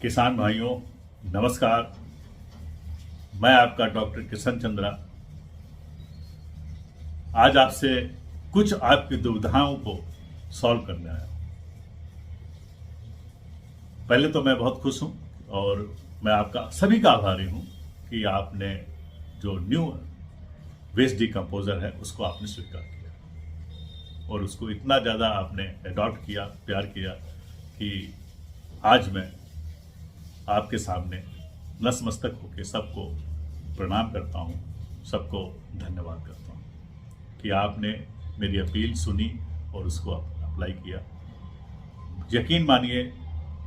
किसान भाइयों नमस्कार। मैं आपका डॉक्टर किशन चंद्रा आज आपसे कुछ आपकी दुविधाओं को सॉल्व करने आया। पहले तो मैं बहुत खुश हूं और मैं आपका सभी का आभारी हूं कि आपने जो न्यू वेस्ट डिकम्पोजर है उसको आपने स्वीकार किया और उसको इतना ज़्यादा आपने अडॉप्ट किया, प्यार किया कि आज मैं आपके सामने नतमस्तक होकर सबको प्रणाम करता हूं, सबको धन्यवाद करता हूं कि आपने मेरी अपील सुनी और उसको अप्लाई किया। यकीन मानिए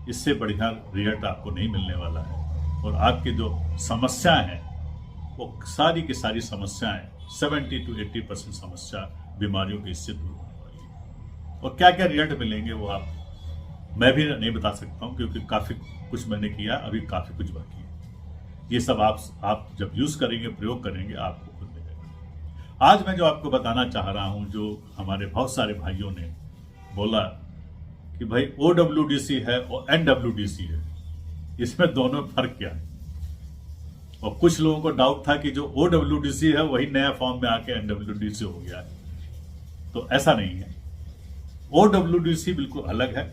इससे बढ़िया रिजल्ट आपको नहीं मिलने वाला है और आपकी जो समस्याएं हैं वो सारी की सारी समस्याएं 70 to 80% समस्या बीमारियों की इससे दूर होने वाली है। और क्या क्या रिजल्ट मिलेंगे वो मैं भी नहीं बता सकता हूं क्योंकि काफ़ी कुछ मैंने किया, अभी काफ़ी कुछ बाकी है। ये सब आप जब यूज़ करेंगे, प्रयोग करेंगे, आपको खुद मिलेगा। आज मैं जो आपको बताना चाह रहा हूं, जो हमारे बहुत सारे भाइयों ने बोला कि भाई OWDC है और NWDC है, इसमें दोनों फर्क क्या है। और कुछ लोगों को डाउट था कि जो OWDC है वही नया फॉर्म में आके NWDC हो गया है, तो ऐसा नहीं है। OWDC बिल्कुल अलग है,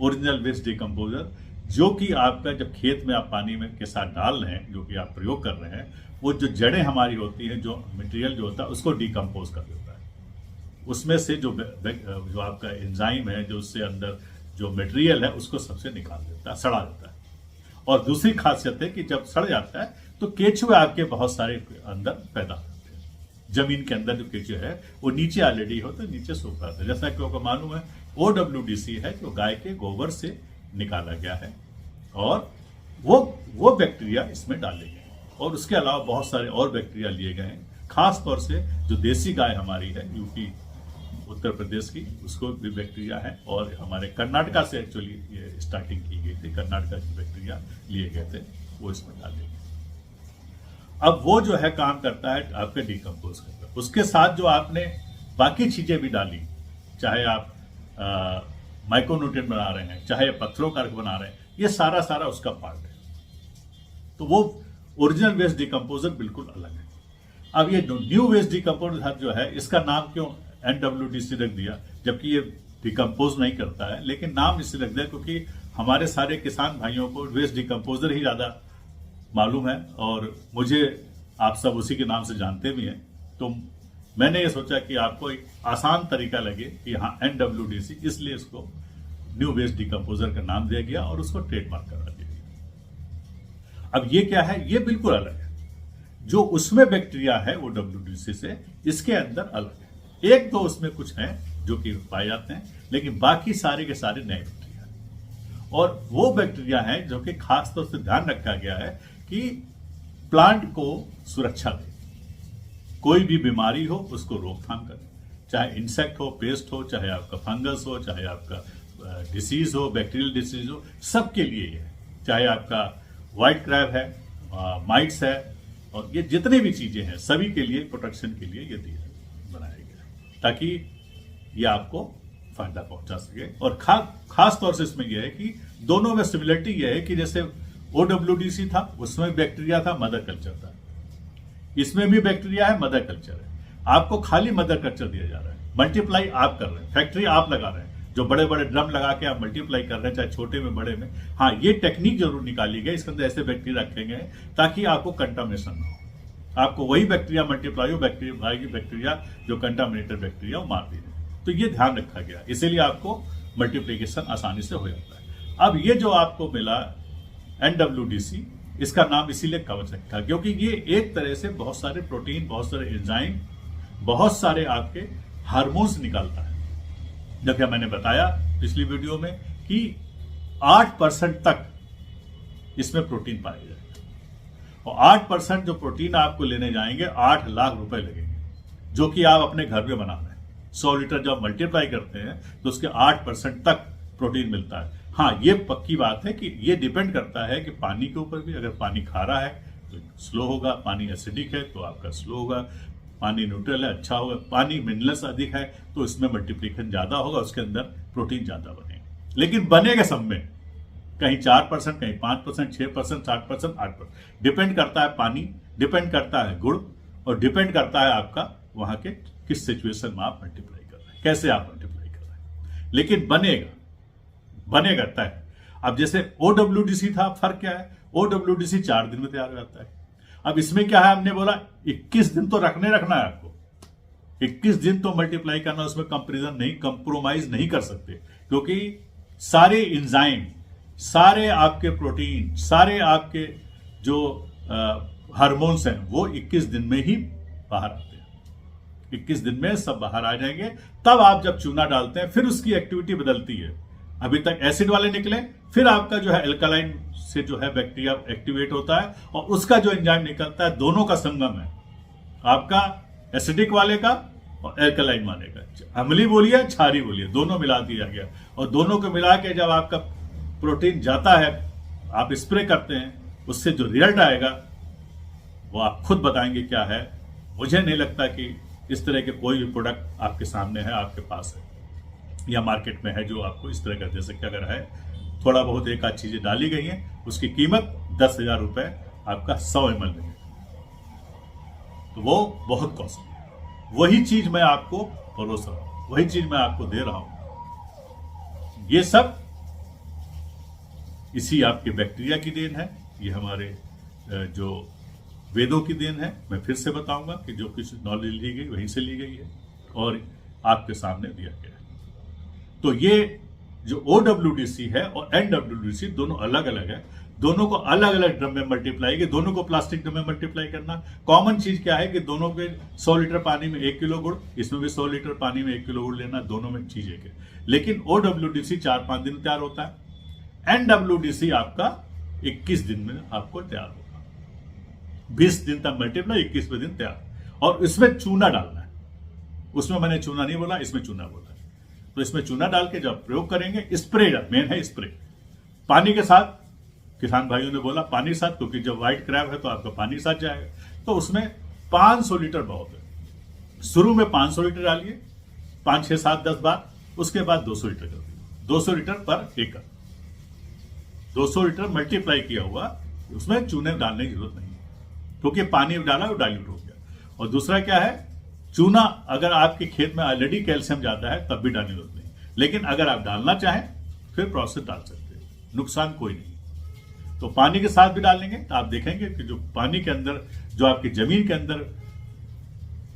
ओरिजिनल वेस्ट डिकम्पोजर, जो कि आपका जब खेत में आप पानी में के साथ डाल रहे हैं, जो कि आप प्रयोग कर रहे हैं, वो जो जड़ें हमारी होती हैं, जो मटेरियल जो होता है उसको डिकम्पोज कर देता है। उसमें से जो आपका एंजाइम है, जो उससे अंदर जो मटेरियल है उसको सबसे निकाल देता है, सड़ा देता है। और दूसरी खासियत है कि जब सड़ जाता है तो केचुए आपके बहुत सारे अंदर पैदा होते हैं। जमीन के अंदर जो केचुए है वो नीचे ऑलरेडी होते हैं, नीचे सूख जाते हैं। जैसा कि आपको मालूम है OWDC है जो गाय के गोबर से निकाला गया है और वो बैक्टीरिया इसमें डाले गए और उसके अलावा बहुत सारे और बैक्टीरिया लिए गए हैं। खास तौर से जो देसी गाय हमारी है यूपी उत्तर प्रदेश की, उसको भी बैक्टीरिया है और हमारे कर्नाटका से एक्चुअली ये स्टार्टिंग की गई थी। कर्नाटका की बैक्टीरिया लिए गए थे, वो इसमें डाले गए। अब वो जो है काम करता है आपके डिकम्पोज करता है। उसके साथ जो आपने बाकी चीजें भी डाली, चाहे आप माइक्रोन्यूट्रिएंट बना रहे हैं, चाहे पत्थरों का बना रहे हैं, ये सारा उसका पार्ट है। तो वो ओरिजिनल वेस्ट डिकम्पोजर बिल्कुल अलग है। अब ये जो न्यू वेस्ट डिकम्पोजर जो है, इसका नाम क्यों NWDC रख दिया, जबकि ये डिकम्पोज नहीं करता है, लेकिन नाम इससे रख दिया क्योंकि हमारे सारे किसान भाइयों को वेस्ट डिकम्पोजर ही ज्यादा मालूम है और मुझे आप सब उसी के नाम से जानते भी हैं। तो मैंने ये सोचा कि आपको एक आसान तरीका लगे कि हाँ NWDC, इसलिए इसको न्यू वेस्ट डिकम्पोजर का नाम दिया गया और उसको ट्रेडमार्क करा दिया गया। अब ये क्या है, ये बिल्कुल अलग है। जो उसमें बैक्टीरिया है OWDC से, इसके अंदर अलग है। एक तो उसमें कुछ है जो कि पाए जाते हैं, लेकिन बाकी सारे के सारे नए बैक्टीरिया हैं। और वो बैक्टीरिया हैं जो कि खास तौर से ध्यान रखा गया है कि प्लांट को सुरक्षा दे, कोई भी बीमारी हो उसको रोकथाम करे, चाहे इंसेक्ट हो, पेस्ट हो, चाहे आपका फंगस हो, चाहे आपका डिसीज हो, बैक्टीरियल डिसीज हो, सबके लिए ये है। चाहे आपका व्हाइट क्रैब है, माइट्स है, और ये जितने भी चीजें हैं सभी के लिए प्रोटेक्शन के लिए ये बनाया गया है ताकि ये आपको फायदा पहुंचा सके। और खास तौर से इसमें यह है कि दोनों में सिमिलरिटी यह है कि जैसे OWDC था, उसमें बैक्टीरिया था, मदर कल्चर था, इसमें भी बैक्टीरिया है, मदर कल्चर है। आपको खाली मदर कल्चर दिया जा रहा है, मल्टीप्लाई आप कर रहे हैं, फैक्ट्री आप लगा रहे हैं, जो बड़े बड़े ड्रम लगा के आप मल्टीप्लाई कर रहे हैं, चाहे छोटे में बड़े में। हाँ, ये टेक्निक जरूर निकाली गई, इसके अंदर ऐसे बैक्टीरिया रखे गए ताकि आपको कंटामिनेशन ना हो, आपको वही बैक्टीरिया मल्टीप्लाई हो, बैक्टीरिया जो कंटामिनेटेड बैक्टीरिया वो मार दी जाए। तो ये ध्यान रखा गया, इसीलिए आपको मल्टीप्लीकेशन आसानी से हो जाता है। अब ये जो आपको मिला NWDC, इसका नाम इसीलिए कवच रखा क्योंकि ये एक तरह से बहुत सारे प्रोटीन, बहुत सारे एंजाइम, बहुत सारे आपके हार्मोन्स निकालता है। जैसे मैंने बताया पिछली वीडियो में कि 8% तक इसमें प्रोटीन पाया जाएगा और 8% जो प्रोटीन आपको लेने जाएंगे 8 लाख रुपए लगेंगे, जो कि आप अपने घर में बना रहे हैं। 100 लीटर जब मल्टीप्लाई करते हैं तो उसके 8% तक प्रोटीन मिलता है। हाँ, ये पक्की बात है कि ये डिपेंड करता है कि पानी के ऊपर भी। अगर पानी खारा है तो स्लो होगा, पानी एसिडिक है तो आपका स्लो होगा, पानी न्यूट्रल है अच्छा होगा, पानी मिनरल्स अधिक है तो इसमें मल्टीप्लिकेशन ज्यादा होगा, उसके अंदर प्रोटीन ज्यादा बनेगा। लेकिन बनेगा सब में, कहीं 4%, कहीं 5%, 6%, 7%, 8%, डिपेंड करता है पानी, डिपेंड करता है गुड़, और डिपेंड करता है आपका वहां के किस सिचुएशन में आप मल्टीप्लाई कर रहे हैं, कैसे आप मल्टीप्लाई कर रहे हैं। लेकिन बनेगा तय। अब जैसे OWDC था, फर्क क्या है, OWDC 4 दिन में तैयार हो जाता है। अब इसमें क्या है, हमने बोला 21 दिन तो रखना है आपको, 21 दिन तो मल्टीप्लाई करना, उसमें कंप्रोमाइज नहीं कर सकते, क्योंकि सारे एंजाइम, सारे आपके प्रोटीन, सारे आपके जो हार्मोन्स हैं वो 21 दिन में ही बाहर आते हैं। 21 दिन में सब बाहर आ जाएंगे। तब आप जब चूना डालते हैं फिर उसकी एक्टिविटी बदलती है। अभी तक एसिड वाले निकले, फिर आपका जो है एल्कालाइन से जो है बैक्टीरिया एक्टिवेट होता है और उसका जो एंजाइम निकलता है, दोनों का संगम है, आपका एसिडिक वाले का और एल्कालाइन वाले का। अम्लीय बोलिए, क्षारीय बोलिए, दोनों मिला दिया गया, और दोनों को मिला के जब आपका प्रोटीन जाता है, आप स्प्रे करते हैं, उससे जो रिजल्ट आएगा वो आप खुद बताएंगे क्या है। मुझे नहीं लगता कि इस तरह के कोई भी प्रोडक्ट आपके सामने है, आपके पास है या मार्केट में है जो आपको इस तरह का दे सकते। अगर है, थोड़ा बहुत एक आध चीजें डाली गई हैं, उसकी कीमत 10,000 रुपए आपका 100 ml में, तो वो बहुत कॉस्टली है। वही चीज मैं आपको परोस रहा हूं, वही चीज मैं आपको दे रहा हूं। ये सब इसी आपके बैक्टीरिया की देन है, ये हमारे जो वेदों की देन है। मैं फिर से बताऊंगा कि जो कुछ नॉलेज ली गई वहीं से ली गई है और आपके सामने दिया गया है। तो ये जो OWDC है और NWDC दोनों अलग अलग है, दोनों को अलग अलग ड्रम में मल्टीप्लाई किया, दोनों को प्लास्टिक ड्रम में मल्टीप्लाई करना। कॉमन चीज क्या है कि दोनों के 100 लीटर पानी में 1 किलो गुड़, इसमें भी 100 लीटर पानी में 1 किलो गुड़ लेना, दोनों में चीज एक है। लेकिन OWDC 4-5 दिन में तैयार होता है, NWDC आपका 21 दिन में आपको तैयार होगा। 20 दिन तक मल्टीप्लाई, 21वें दिन तैयार। और इसमें चूना डालना है, उसमें मैंने चूना नहीं बोला, इसमें चूना बोला है। तो इसमें चूना डाल के जब प्रयोग करेंगे, स्प्रे मेन है, स्प्रे पानी के साथ। किसान भाइयों ने बोला पानी के साथ, क्योंकि जब व्हाइट क्रैब है तो आपका पानी के साथ जाएगा। तो उसमें 500 लीटर बहुत है। शुरू में 500 लीटर डालिए, 5, 6, 7, 10 बार, उसके बाद 200 लीटर कर दिए, 200 लीटर पर एकड़, 200 लीटर मल्टीप्लाई किया हुआ, उसमें चूने डालने की जरूरत नहीं, क्योंकि पानी डाला वो डाइल्यूट हो गया। और दूसरा क्या है, चूना अगर आपके खेत में ऑलरेडी कैल्शियम जाता है तब भी डालने की जरूरत नहीं, लेकिन अगर आप डालना चाहें फिर प्रोसेस डाल सकते हैं, नुकसान कोई नहीं। तो पानी के साथ भी डालेंगे तो आप देखेंगे कि जो पानी के अंदर, जो आपकी जमीन के अंदर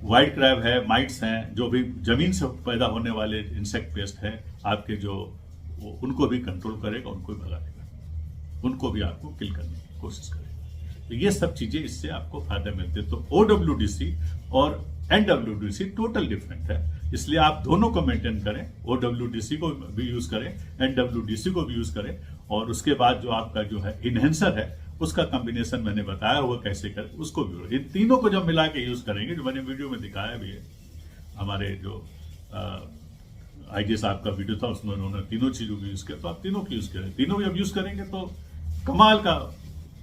व्हाइट क्रैब है, माइट्स हैं, जो भी जमीन से पैदा होने वाले इंसेक्ट पेस्ट है आपके, जो उनको भी कंट्रोल करेगा, उनको भी भगा देगा, उनको भी आपको किल करने की कोशिश करेगा। तो ये सब चीजें इससे आपको फायदा मिलते हैं। तो OWDC और NWDC टोटल डिफरेंट है, इसलिए आप दोनों को मेंटेन करें। OWDC को भी यूज करें, NWDC को भी यूज करें, और उसके बाद जो आपका जो है इनहेंसर है, उसका कॉम्बिनेशन मैंने बताया हुआ कैसे करें, उसको भी। इन तीनों को जब मिला के यूज करेंगे, जो मैंने वीडियो में दिखाया भी है, हमारे जो IG साहब का वीडियो था उसमें उन्होंने तीनों चीजों को यूज किया, तो आप तीनों की यूज करें। तीनों जब यूज करेंगे तो कमाल का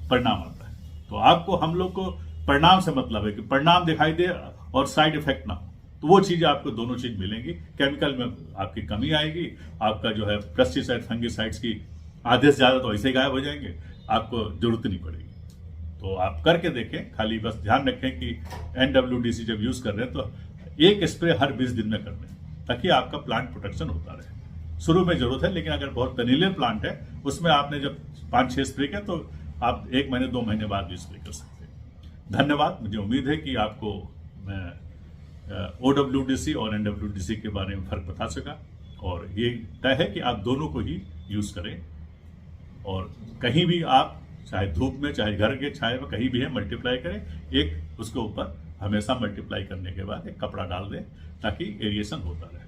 परिणाम आता है। तो आपको, हम लोग को परिणाम से मतलब है कि परिणाम दिखाई दे और साइड इफेक्ट ना हो, तो वो चीजें आपको दोनों चीज मिलेंगी। केमिकल में आपकी कमी आएगी, आपका जो है पेस्टिसाइड, फंगिसाइड्स की आधे से ज्यादा तो ऐसे गायब हो जाएंगे, आपको जरूरत नहीं पड़ेगी। तो आप करके देखें, खाली बस ध्यान रखें कि NWDC जब यूज कर रहे हैं तो एक स्प्रे हर 20 दिन में कर लें, ताकि आपका प्लांट प्रोटेक्शन होता रहे। शुरू में जरूरत है, लेकिन अगर बहुत पेनिलियर प्लांट है, उसमें आपने जब 5-6 स्प्रे किया तो आप 1 महीने 2 महीने बाद भी स्प्रे कर सकते हैं। धन्यवाद। मुझे उम्मीद है कि आपको मैं OWDC और NWDC के बारे में फर्क बता सका, और ये तय है कि आप दोनों को ही यूज करें, और कहीं भी आप, चाहे धूप में, चाहे घर के छाए में, कहीं भी है, मल्टीप्लाई करें। एक उसके ऊपर हमेशा मल्टीप्लाई करने के बाद एक कपड़ा डाल दें, ताकि एरिएशन होता रहे।